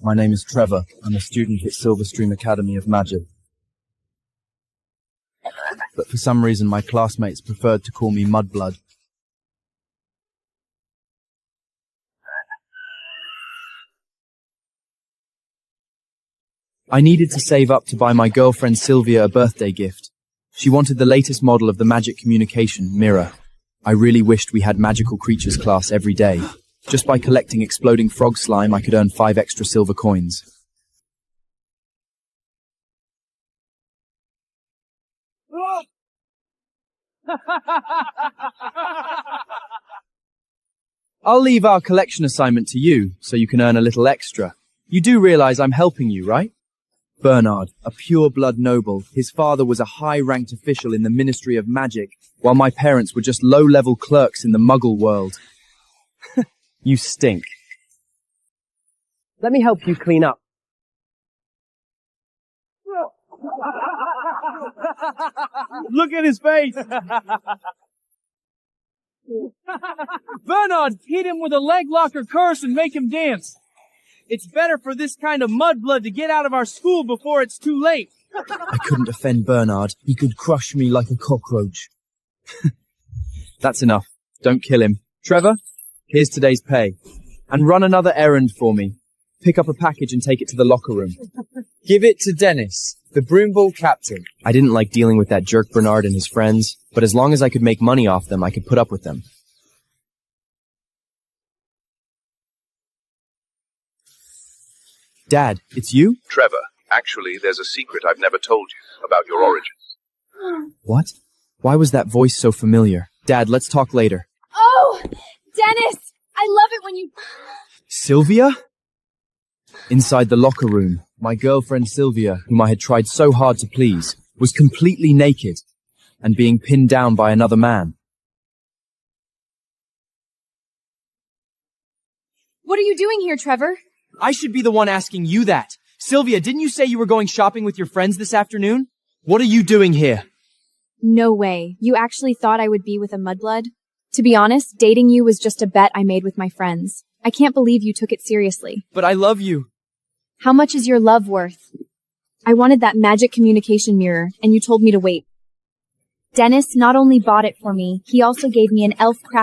My name is Trevor. I'm a student at Silverstream Academy of Magic. But for some reason, my classmates preferred to call me Mudblood. I needed to save up to buy my girlfriend Sylvia a birthday gift. She wanted the latest model of the magic communication mirror. I really wished we had magical creatures class every day. Just by collecting exploding frog slime, I could earn 5 extra silver coins. I'll leave our collection assignment to you, so you can earn a little extra. You do realize I'm helping you, right? Bernard, a pure-blood noble, his father was a high-ranked official in the Ministry of Magic, while my parents were just low-level clerks in the Muggle world. You stink. Let me help you clean up. Look at his face! Bernard, hit him with a leg lock or curse and make him dance. It's better for this kind of mudblood to get out of our school before it's too late. I couldn't offend Bernard. He could crush me like a cockroach. That's enough. Don't kill him. Trevor, here's today's pay. And run another errand for me. Pick up a package and take it to the locker room. Give it to Dennis, the broomball captain. I didn't like dealing with that jerk Bernard and his friends, but as long as I could make money off them, I could put up with them. Dad, it's you? Trevor, actually, there's a secret I've never told you about your origins. What? Why was that voice so familiar? Dad, let's talk later. Oh, Dennis! I love it when you... Sylvia? Inside the locker room, my girlfriend Sylvia, whom I had tried so hard to please, was completely naked and being pinned down by another man. What are you doing here, Trevor? I should be the one asking you that. Sylvia, didn't you say you were going shopping with your friends this afternoon? What are you doing here? No way. You actually thought I would be with a mudblood? To be honest, dating you was just a bet I made with my friends. I can't believe you took it seriously. But I love you. How much is your love worth? I wanted that magic communication mirror, and you told me to wait. Dennis not only bought it for me, he also gave me an elf craft